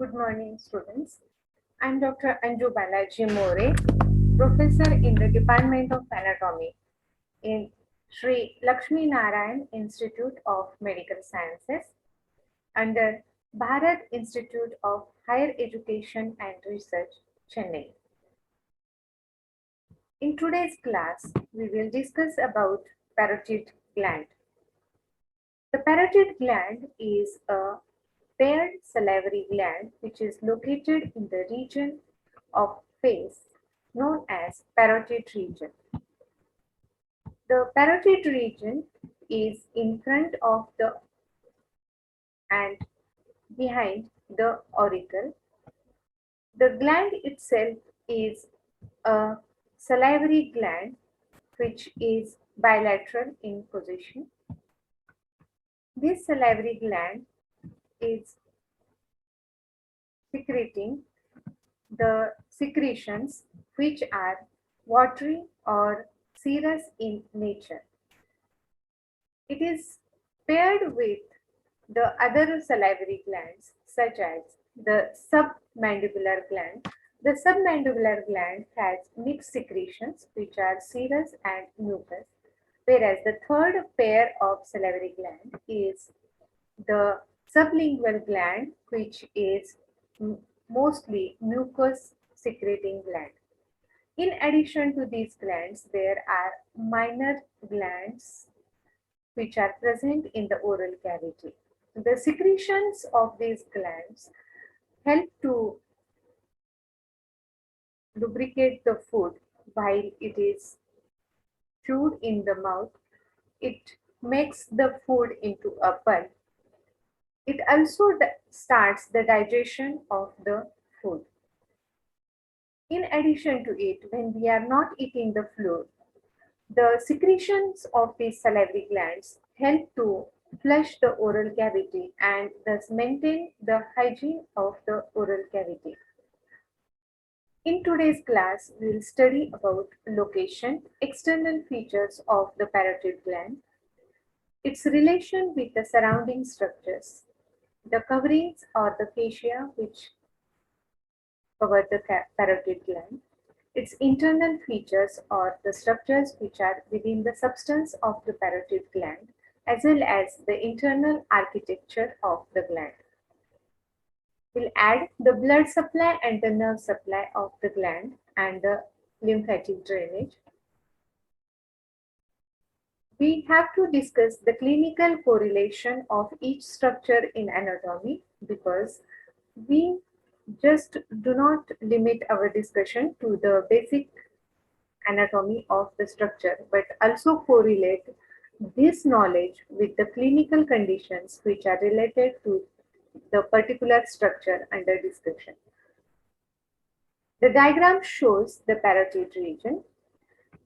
Good morning, students. I'm Dr. Anju More, professor in the Department of Anatomy in Sri Lakshmi Narayan Institute of Medical Sciences under Bharat Institute of Higher Education and Research, Chennai. In today's class, we will discuss about parotid gland. The parotid gland is a paired salivary gland which is located in the region of face known as parotid region. The parotid region is in front of the and behind the auricle. The gland itself is a salivary gland which is bilateral in position. This salivary gland is secreting the secretions which are watery or serous in nature. It is paired with the other salivary glands such as the submandibular gland. The submandibular gland has mixed secretions which are serous and mucus, whereas the third pair of salivary gland is the sublingual gland, which is mostly mucus secreting gland. In addition to these glands, there are minor glands which are present in the oral cavity. The secretions of these glands help to lubricate the food while it is chewed in the mouth. It makes the food into a pulp. It also starts the digestion of the food. In addition to it, when we are not eating the food, the secretions of these salivary glands help to flush the oral cavity and thus maintain the hygiene of the oral cavity. In today's class, we will study about location, external features of the parotid gland, its relation with the surrounding structures, the coverings or the fascia which cover the parotid gland, its internal features or the structures which are within the substance of the parotid gland, as well as the internal architecture of the gland. We'll add the blood supply and the nerve supply of the gland and the lymphatic drainage. We have to discuss the clinical correlation of each structure in anatomy because we just do not limit our discussion to the basic anatomy of the structure, but also correlate this knowledge with the clinical conditions which are related to the particular structure under discussion. The diagram shows the parotid region.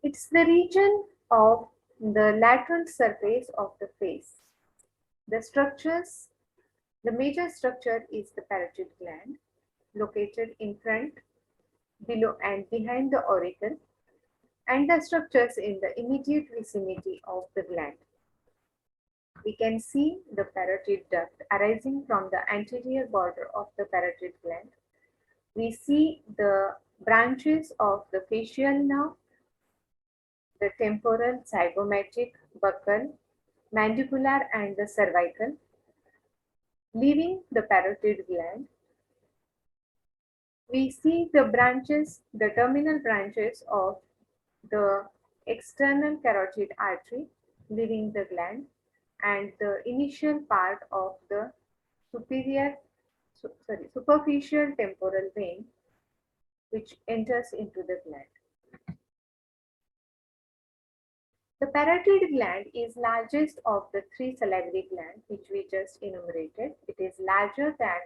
It's the region of the lateral surface of the face. The structures, the major structure is the parotid gland, located in front, below and behind the auricle, and the structures in the immediate vicinity of the gland. We can see the parotid duct arising from the anterior border of the parotid gland. We see the branches of the facial nerve, the temporal, zygomatic, buccal, mandibular and the cervical, leaving the parotid gland. We see the branches, the terminal branches of the external carotid artery leaving the gland and the initial part of the superficial temporal vein which enters into the gland. The parotid gland is largest of the three salivary glands which we just enumerated. It is larger than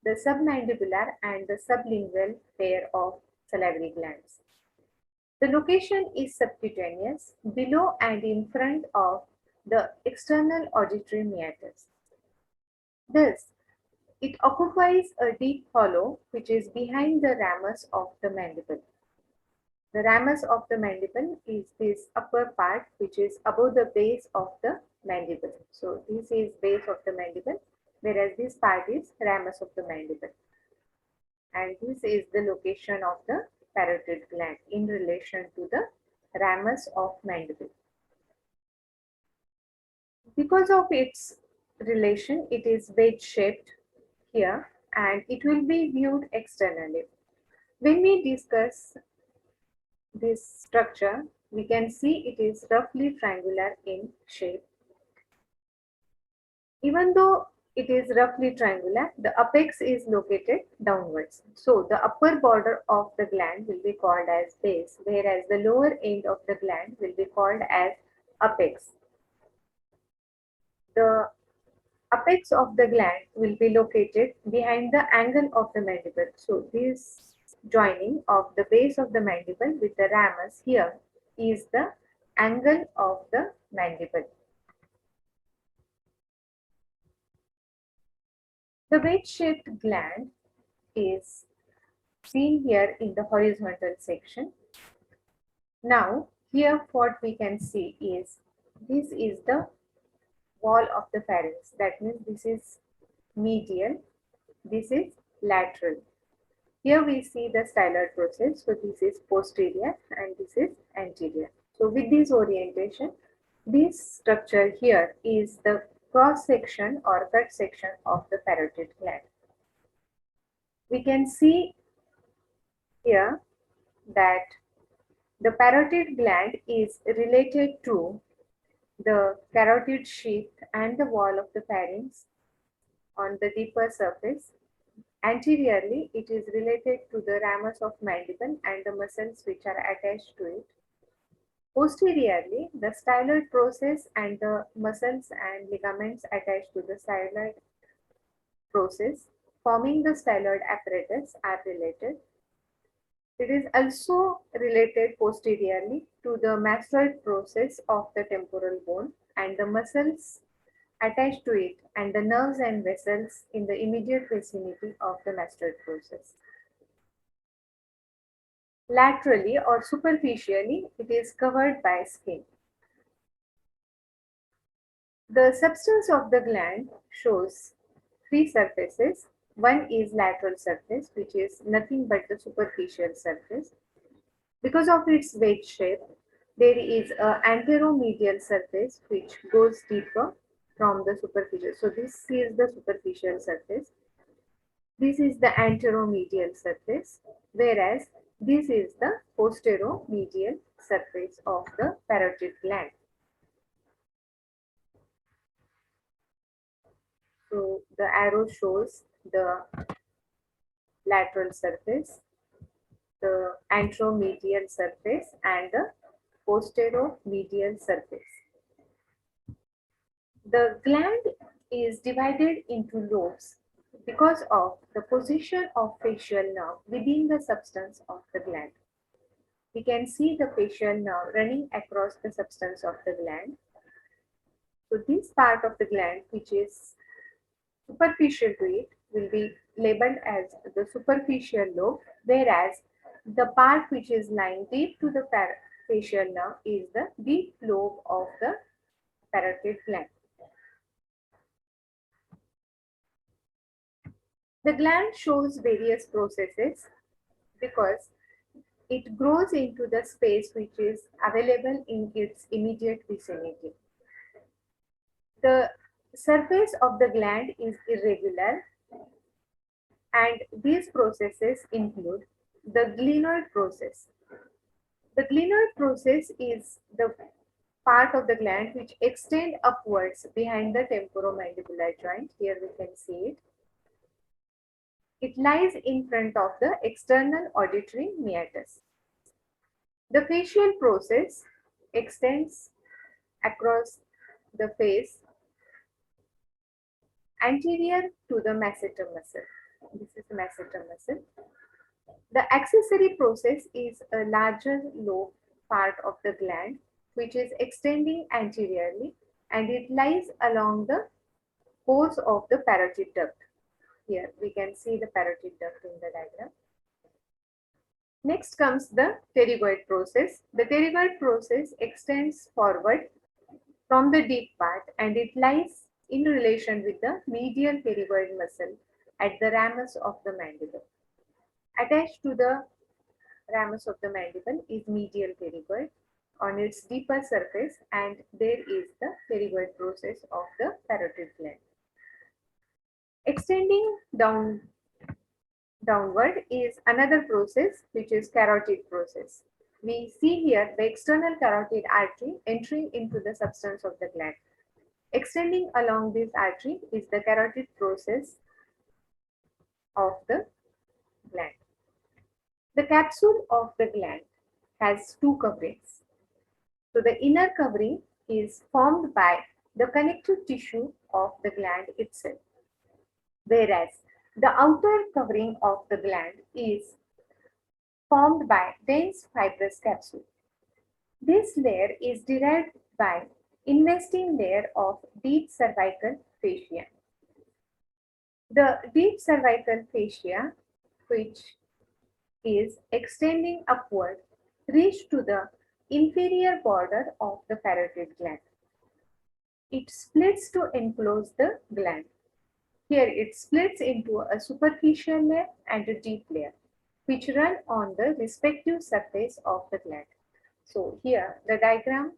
the submandibular and the sublingual pair of salivary glands. The location is subcutaneous, below and in front of the external auditory meatus. Thus, it occupies a deep hollow which is behind the ramus of the mandible. The ramus of the mandible is this upper part which is above the base of the mandible. So this is base of the mandible, whereas this part is ramus of the mandible. and this is the location of the parotid gland in relation to the ramus of mandible. Because of its relation, it is wedge shaped here and it will be viewed externally. When we discuss this structure, we can see it is roughly triangular in shape. Even though it is roughly triangular, the apex is located downwards. So the upper border of the gland will be called as base, whereas the lower end of the gland will be called as apex. The apex of the gland will be located behind the angle of the mandible. So this joining of the base of the mandible with the ramus here is the angle of the mandible. The wedge-shaped gland is seen here in the horizontal section. Now, here what we can see is this is the wall of the pharynx. That means this is medial, this is lateral. Here we see the styloid process. So this is posterior and this is anterior. So with this orientation, this structure here is the cross section or cut section of the parotid gland. We can see here that the parotid gland is related to the carotid sheath and the wall of the pharynx on the deeper surface. Anteriorly, it is related to the ramus of mandible and the muscles which are attached to it. Posteriorly, the styloid process and the muscles and ligaments attached to the styloid process forming the styloid apparatus are related. It is also related posteriorly to the mastoid process of the temporal bone and the muscles attached to it and the nerves and vessels in the immediate vicinity of the mastoid process. Laterally or superficially, it is covered by skin. The substance of the gland shows three surfaces. One is lateral surface, which is nothing but the superficial surface. Because of its wedge shape, there is an anteromedial surface which goes deeper from the superficial. So this is the superficial surface. This is the anteromedial surface, whereas this is the posteromedial surface of the parotid gland. So the arrow shows the lateral surface, the anteromedial surface, and the posteromedial surface. The gland is divided into lobes because of the position of facial nerve within the substance of the gland. We can see the facial nerve running across the substance of the gland. So this part of the gland which is superficial to it will be labeled as the superficial lobe, whereas the part which is lying deep to the facial nerve is the deep lobe of the parotid gland. The gland shows various processes because it grows into the space which is available in its immediate vicinity. The surface of the gland is irregular, and these processes include the glenoid process. The glenoid process is the part of the gland which extends upwards behind the temporomandibular joint. Here we can see it. It lies in front of the external auditory meatus. The facial process extends across the face anterior to the masseter muscle. This is the masseter muscle. The accessory process is a larger lobe part of the gland which is extending anteriorly, and it lies along the course of the parotid duct. Here we can see the parotid duct in the diagram. Next comes the pterygoid process. The pterygoid process extends forward from the deep part and it lies in relation with the medial pterygoid muscle at the ramus of the mandible. Attached to the ramus of the mandible is medial pterygoid on its deeper surface, and there is the pterygoid process of the parotid gland. Extending downward is another process, which is carotid process. We see here the external carotid artery entering into the substance of the gland. Extending along this artery is the carotid process of the gland. The capsule of the gland has two coverings. So the inner covering is formed by the connective tissue of the gland itself, whereas the outer covering of the gland is formed by dense fibrous capsule. This layer is derived by investing layer of deep cervical fascia. The deep cervical fascia, which is extending upward, reach to the inferior border of the parotid gland. It splits to enclose the gland. Here it splits into a superficial layer and a deep layer, which run on the respective surface of the gland. So here the diagram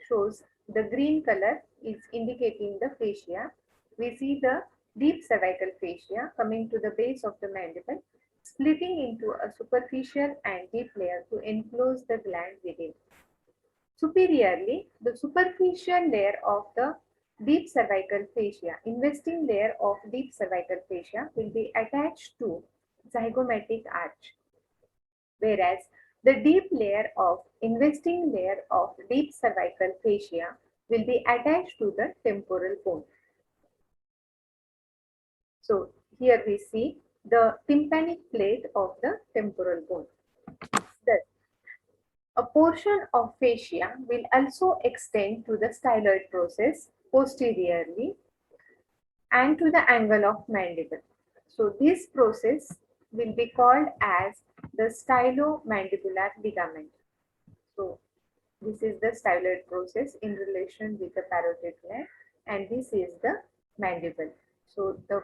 shows the green color is indicating the fascia. We see the deep cervical fascia coming to the base of the mandible, splitting into a superficial and deep layer to enclose the gland within. Superiorly, the superficial layer of the deep cervical fascia, investing layer of deep cervical fascia, will be attached to zygomatic arch, whereas the deep layer of investing layer of deep cervical fascia will be attached to the temporal bone. So here we see the tympanic plate of the temporal bone. Thus, a portion of fascia will also extend to the styloid process posteriorly and to the angle of mandible. So this process will be called as the stylomandibular ligament. So this is the styloid process in relation with the parotid gland, and this is the mandible. So the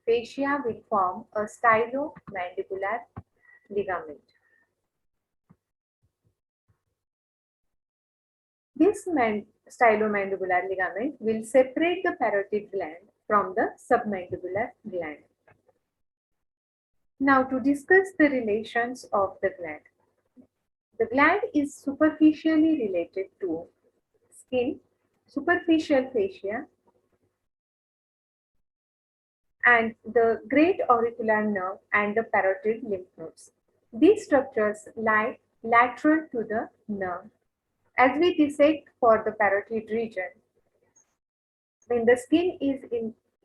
fascia will form a stylomandibular ligament. This stylomandibular ligament will separate the parotid gland from the submandibular gland. Now to discuss the relations of the gland. The gland is superficially related to skin, superficial fascia, and the great auricular nerve and the parotid lymph nodes. These structures lie lateral to the nerve. As we dissect for the parotid region, when the skin is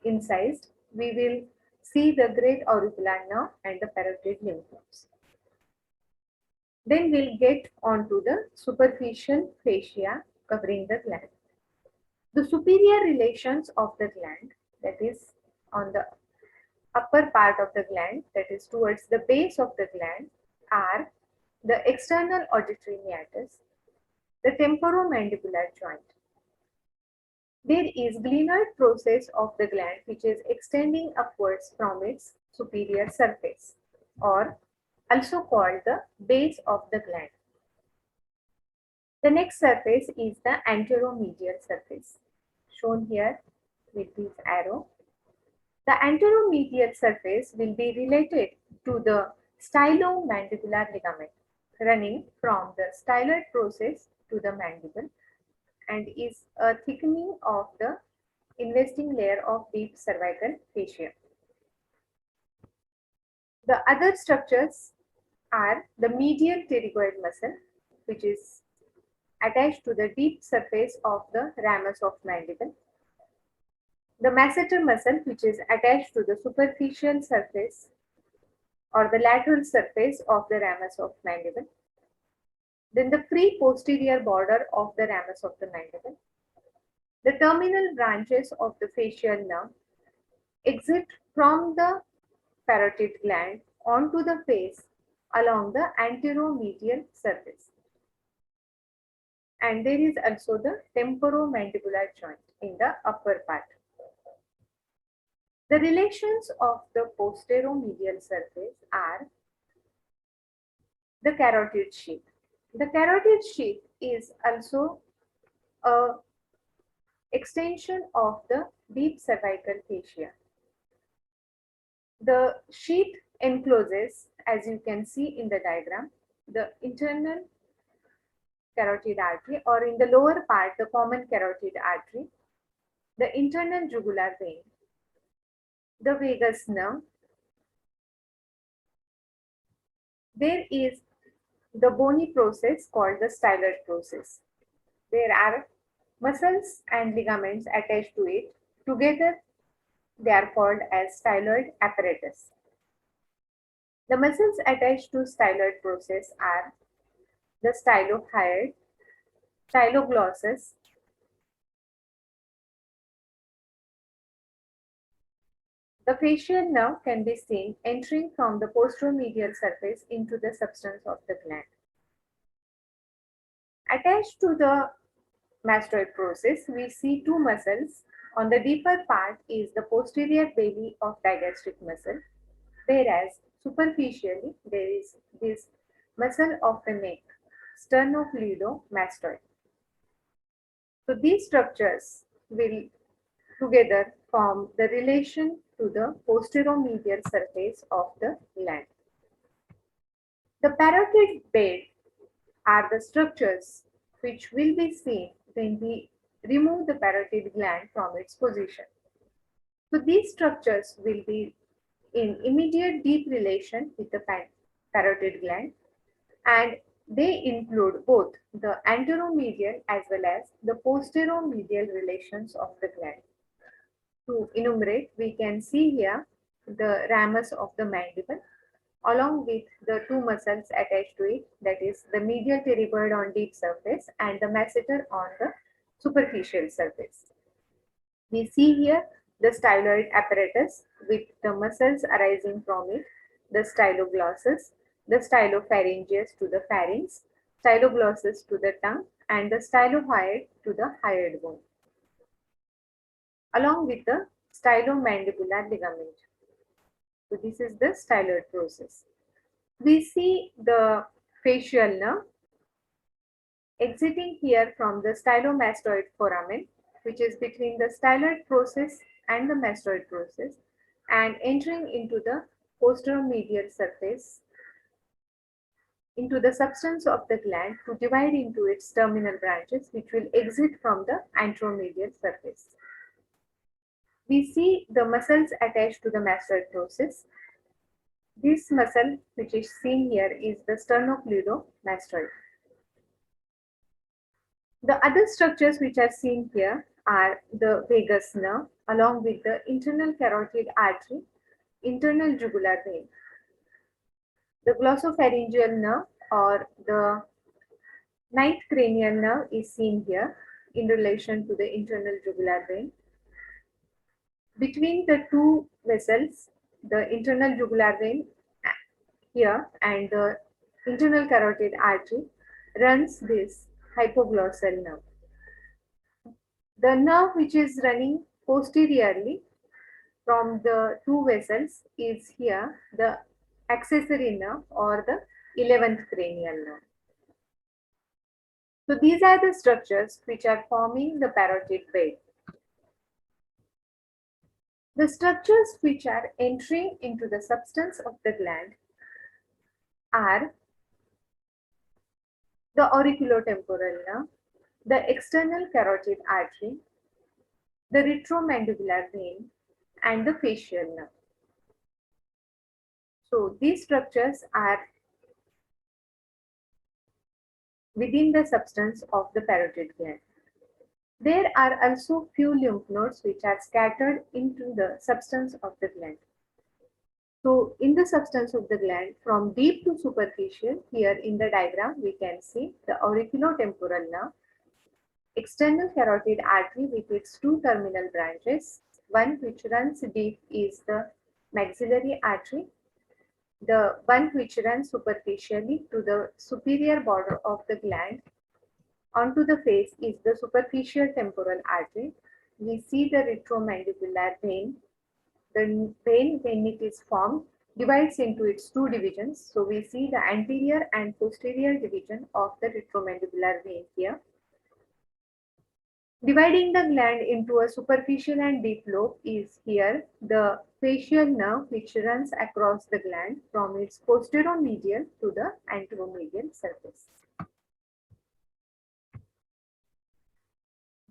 incised, we will see the great auricular nerve and the parotid lymph nodes. Then we'll get onto the superficial fascia covering the gland. The superior relations of the gland, that is on the upper part of the gland, that is towards the base of the gland, are the external auditory meatus, the temporomandibular joint. There is glenoid process of the gland which is extending upwards from its superior surface, or also called the base of the gland. The next surface is the anteromedial surface, shown here with this arrow. The anteromedial surface will be related to the stylomandibular ligament running from the styloid process to the mandible, and is a thickening of the investing layer of deep cervical fascia. The other structures are the medial pterygoid muscle, which is attached to the deep surface of the ramus of mandible. The masseter muscle, which is attached to the superficial surface or the lateral surface of the ramus of mandible. Then the free posterior border of the ramus of the mandible. The terminal branches of the facial nerve exit from the parotid gland onto the face along the anteromedial surface. And there is also the temporomandibular joint in the upper part. The relations of the posteromedial surface are the carotid sheath. The carotid sheath is also a extension of the deep cervical fascia. The sheath encloses, as you can see in the diagram, the internal carotid artery, or in the lower part, the common carotid artery, the internal jugular vein, the vagus nerve. There is the bony process called the styloid process. There are muscles and ligaments attached to it. Together, they are called as styloid apparatus. The muscles attached to styloid process are the stylohyoid, styloglossus, the facial nerve can be seen entering from the posteromedial surface into the substance of the gland. Attached to the mastoid process, we see two muscles. On the deeper part is the posterior belly of digastric muscle, whereas superficially there is this muscle of the neck, sternocleidomastoid. So these structures will together form the relation to the posteromedial surface of the gland. The parotid bed are the structures which will be seen when we remove the parotid gland from its position. So these structures will be in immediate deep relation with the parotid gland, and they include both the anteromedial as well as the posteromedial relations of the gland. To enumerate, we can see here the ramus of the mandible along with the two muscles attached to it, that is the medial pterygoid on deep surface and the masseter on the superficial surface. We see here the styloid apparatus with the muscles arising from it, the styloglossus, the stylopharyngeus to the pharynx, styloglossus to the tongue, and the stylohyoid to the hyoid bone, along with the stylomandibular ligament. So this is the styloid process. We see the facial nerve exiting here from the stylomastoid foramen, which is between the styloid process and the mastoid process, and entering into the posteromedial surface into the substance of the gland to divide into its terminal branches, which will exit from the anteromedial surface. We see the muscles attached to the mastoid process. This muscle, which is seen here, is the sternocleidomastoid. The other structures which are seen here are the vagus nerve along with the internal carotid artery, internal jugular vein. The glossopharyngeal nerve or the ninth cranial nerve is seen here in relation to the internal jugular vein. Between the two vessels, the internal jugular vein here and the internal carotid artery, runs this hypoglossal nerve. The nerve which is running posteriorly from the two vessels is here the accessory nerve or the 11th cranial nerve. So these are the structures which are forming the parotid bed. The structures which are entering into the substance of the gland are the auriculotemporal nerve, the external carotid artery, the retromandibular vein, and the facial nerve. So these structures are within the substance of the parotid gland. There are also few lymph nodes which are scattered into the substance of the gland. So in the substance of the gland, from deep to superficial, here in the diagram we can see the auriculotemporal nerve, external carotid artery with its two terminal branches. One which runs deep is the maxillary artery. The one which runs superficially to the superior border of the gland onto the face is the superficial temporal artery. We see the retromandibular vein. The vein, when it is formed, divides into its two divisions. So we see the anterior and posterior division of the retromandibular vein here. Dividing the gland into a superficial and deep lobe is here the facial nerve which runs across the gland from its posteromedial to the anteromedial surface.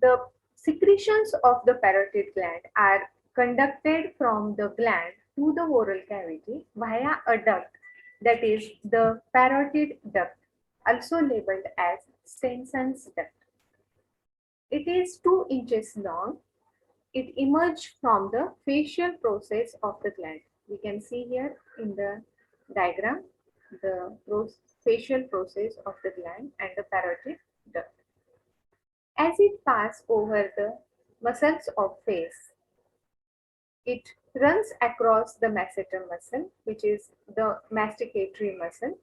The secretions of the parotid gland are conducted from the gland to the oral cavity via a duct, that is the parotid duct, also labeled as Stenson's duct. It is 2 inches long. It emerged from the facial process of the gland. We can see here in the diagram the facial process of the gland and the parotid duct. As it passes over the muscles of face, it runs across the masseter muscle, which is the masticatory muscle.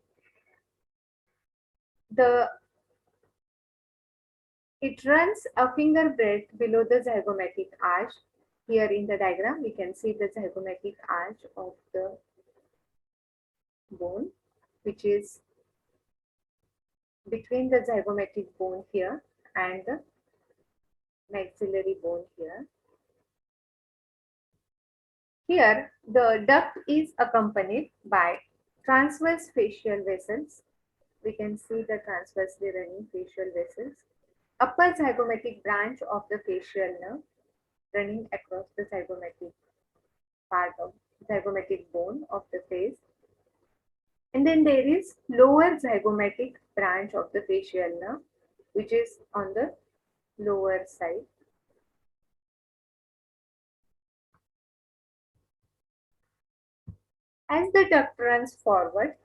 It runs a finger breadth below the zygomatic arch. Here in the diagram, we can see the zygomatic arch of the bone, which is between the zygomatic bone here and the maxillary bone here. Here, the duct is accompanied by transverse facial vessels. We can see the transversely running facial vessels. Upper zygomatic branch of the facial nerve running across the zygomatic part of zygomatic bone of the face. And then there is lower zygomatic branch of the facial nerve, which is on the lower side. As the duct runs forward,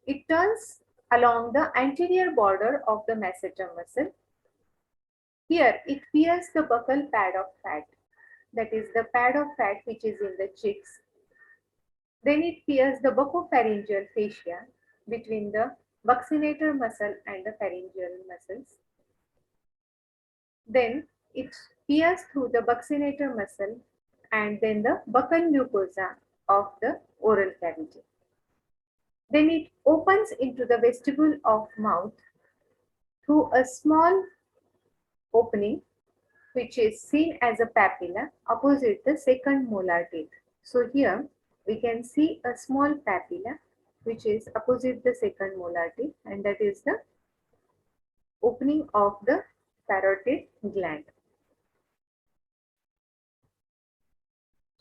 it turns along the anterior border of the masseter muscle. Here, it pierces the buccal pad of fat, that is the pad of fat which is in the cheeks. Then it pierces the buccopharyngeal fascia between the buccinator muscle and the pharyngeal muscles. Then it pierces through the buccinator muscle and then the buccal mucosa of the oral cavity. Then it opens into the vestibule of mouth through a small opening which is seen as a papilla opposite the second molar teeth. So here we can see a small papilla which is opposite the second molar teeth, and that is the opening of the parotid gland.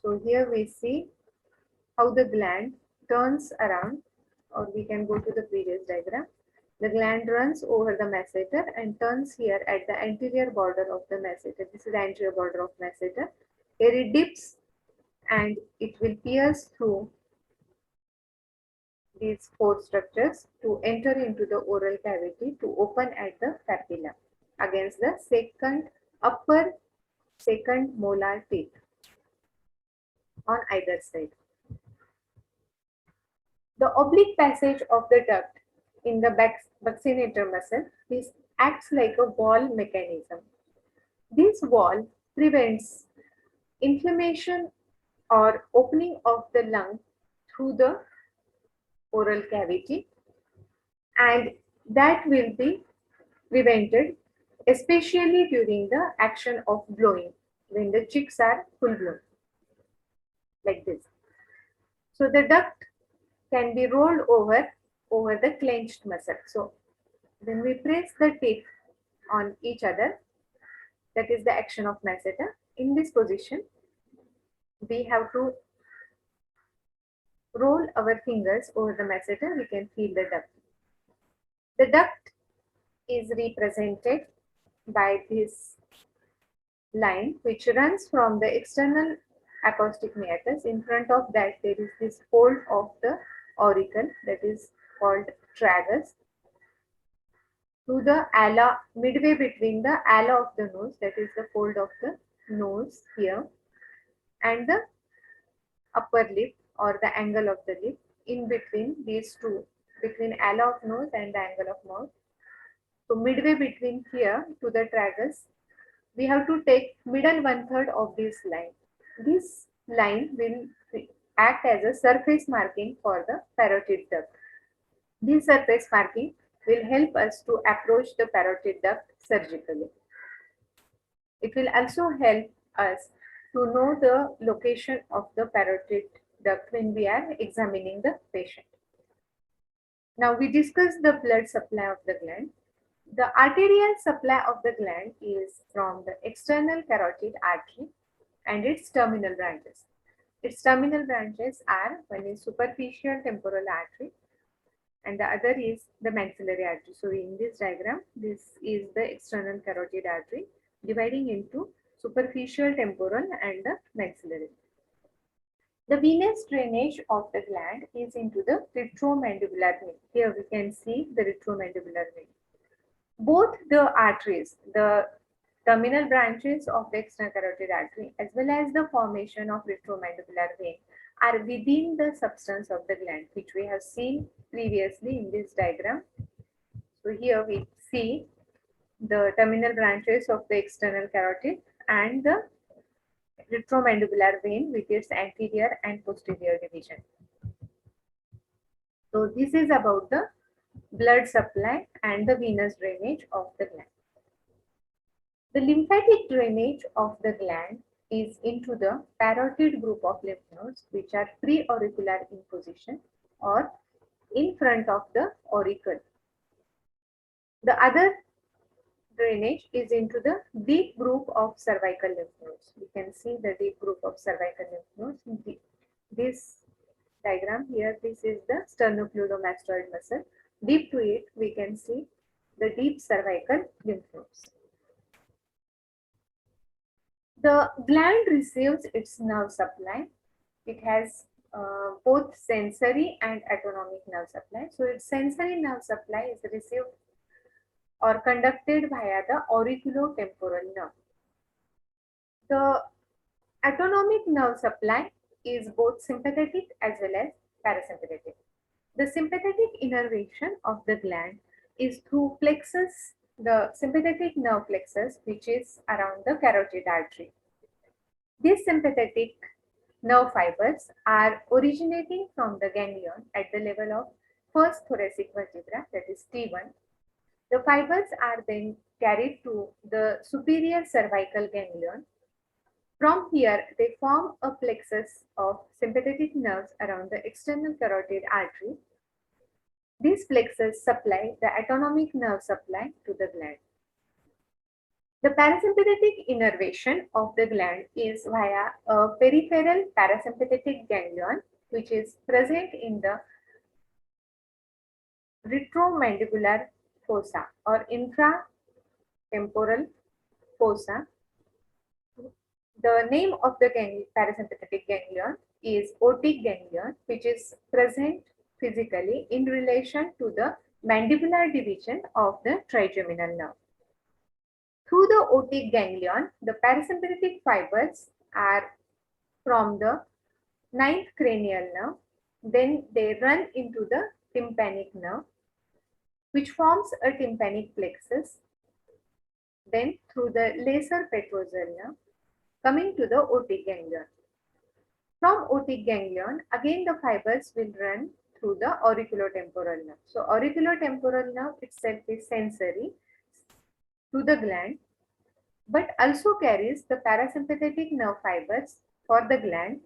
So here we see how the gland turns around, or we can go to the previous diagram. The gland runs over the masseter and turns here at the anterior border of the masseter. This is the anterior border of masseter. Here it dips and it will pierce through these 4 structures to enter into the oral cavity to open at the papilla against the upper second molar teeth on either side. The oblique passage of the duct in the buccinator muscle acts like a wall mechanism. This wall prevents inflammation or opening of the lung through the oral cavity, and that will be prevented especially during the action of blowing when the cheeks are full blown like this. So the duct can be rolled over the clenched muscle. So when we press the teeth on each other, that is the action of masseter. In this position, we have to roll our fingers over the masseter. We can feel the duct. The duct is represented by this line which runs from the external acoustic meatus. In front of that there is this fold of the auricle that is called tragus, to the ala midway between the ala of the nose, that is the fold of the nose here, and the upper lip or the angle of the lip. In between these two, between ala of nose and the angle of mouth, so midway between here to the tragus, we have to take middle 1/3 of this line. This line will act as a surface marking for the parotid duct. This surface marking will help us to approach the parotid duct surgically. It will also help us to know the location of the parotid duct when we are examining the patient. Now we discuss the blood supply of the gland. The arterial supply of the gland is from the external carotid artery and its terminal branches. Its terminal branches are, one is superficial temporal artery and the other is the maxillary artery. So in this diagram, this is the external carotid artery dividing into superficial temporal and the maxillary. The venous drainage of the gland is into the retromandibular vein. Here we can see the retromandibular vein. Both the arteries, the terminal branches of the external carotid artery as well as the formation of retromandibular vein are within the substance of the gland, which we have seen previously in this diagram. So here we see the terminal branches of the external carotid and the retromandibular vein with its anterior and posterior division. So this is about the blood supply and the venous drainage of the gland. The lymphatic drainage of the gland is into the parotid group of lymph nodes, which are pre-auricular in position or in front of the auricle. The other drainage is into the deep group of cervical lymph nodes. You can see the deep group of cervical lymph nodes in this diagram here. This is the sternocleidomastoid muscle. Deep to it, we can see the deep cervical lymph nodes. The gland receives its nerve supply. It has both sensory and autonomic nerve supply. So its sensory nerve supply is received or conducted via the auriculotemporal nerve. The autonomic nerve supply is both sympathetic as well as parasympathetic. The sympathetic innervation of the gland is through plexus, the sympathetic nerve plexus, which is around the carotid artery. These sympathetic nerve fibers are originating from the ganglion at the level of first thoracic vertebra, that is T1. The fibers are then carried to the superior cervical ganglion. From here, they form a plexus of sympathetic nerves around the external carotid artery. These plexus supply the autonomic nerve supply to the gland. The parasympathetic innervation of the gland is via a peripheral parasympathetic ganglion, which is present in the retromandibular fossa or infratemporal fossa. The name of the parasympathetic ganglion is otic ganglion, which is present physically in relation to the mandibular division of the trigeminal nerve. Through the otic ganglion, the parasympathetic fibers are from the 9th cranial nerve. Then they run into the tympanic nerve, which forms a tympanic plexus. Then through the lesser petrosal nerve, coming to the otic ganglion. From otic ganglion, again the fibers will run through the auriculotemporal nerve. So auriculotemporal nerve itself is sensory to the gland, but also carries the parasympathetic nerve fibers for the gland,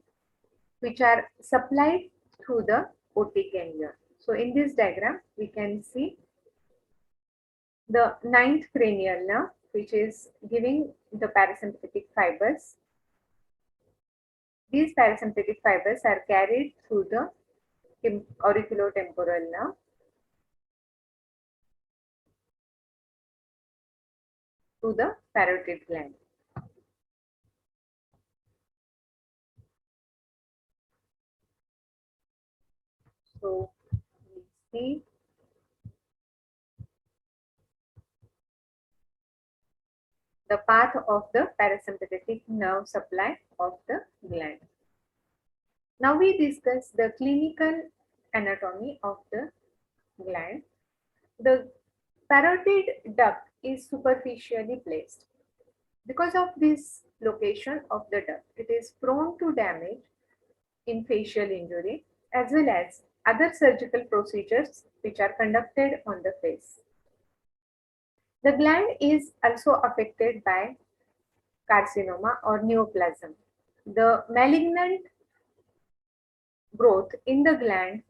which are supplied through the otic ganglion. So in this diagram, we can see the 9th cranial nerve, which is giving the parasympathetic fibers. These parasympathetic fibers are carried through the auriculotemporal nerve to the parotid gland. So we see the path of the parasympathetic nerve supply of the gland. Now we discuss the clinical anatomy of the gland. The parotid duct is superficially placed. Because of this location of the duct, it is prone to damage in facial injury, as well as other surgical procedures which are conducted on the face. The gland is also affected by carcinoma or neoplasm. The malignant growth in the gland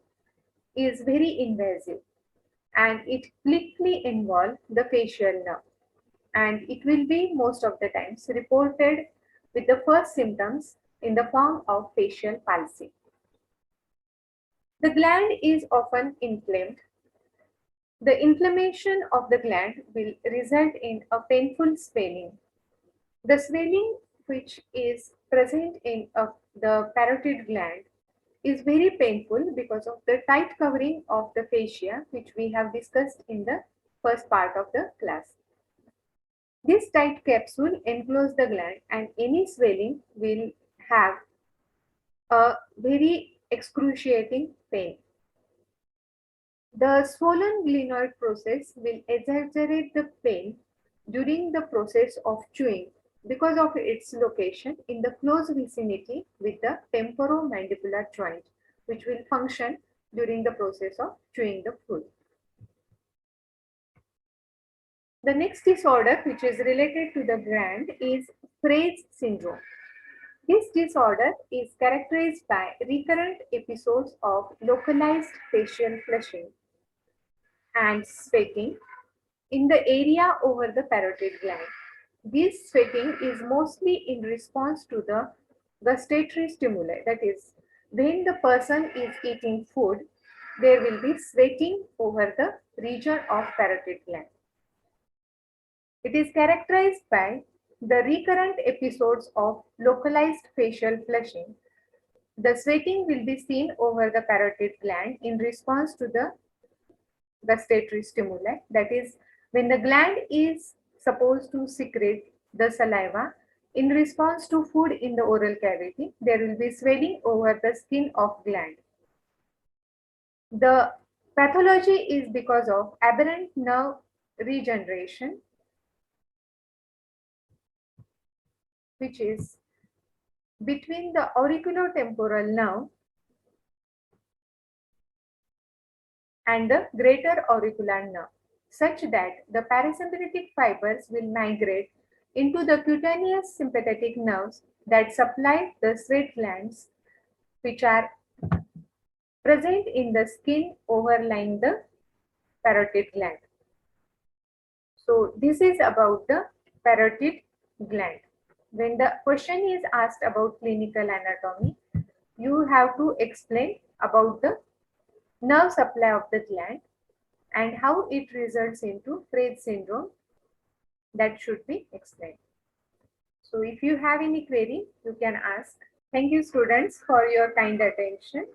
is very invasive and it quickly involves the facial nerve, and it will be most of the times reported with the first symptoms in the form of facial palsy. The gland is often inflamed. The inflammation of the gland will result in a painful swelling. The swelling which is present in the parotid gland is very painful because of the tight covering of the fascia which we have discussed in the first part of the class. This tight capsule encloses the gland and any swelling will have a very excruciating pain. The swollen glenoid process will exaggerate the pain during the process of chewing because of its location in the close vicinity with the temporomandibular joint, which will function during the process of chewing the food. The next disorder which is related to the gland is Frey's syndrome. This disorder is characterized by recurrent episodes of localized facial flushing and sweating in the area over the parotid gland. This sweating is mostly in response to the gustatory stimuli. That is, when the person is eating food, there will be sweating over the region of parotid gland. It is characterized by the recurrent episodes of localized facial flushing. The sweating will be seen over the parotid gland in response to the gustatory stimuli. That is, when the gland is supposed to secrete the saliva in response to food in the oral cavity, there will be swelling over the skin of gland. The pathology is because of aberrant nerve regeneration, which is between the auriculotemporal nerve and the greater auricular nerve, such that the parasympathetic fibers will migrate into the cutaneous sympathetic nerves that supply the sweat glands, which are present in the skin overlying the parotid gland. So this is about the parotid gland. When the question is asked about clinical anatomy, you have to explain about the nerve supply of the gland and how it results into Frey's syndrome. That should be explained. So if you have any query, you can ask. Thank you, students, for your kind attention.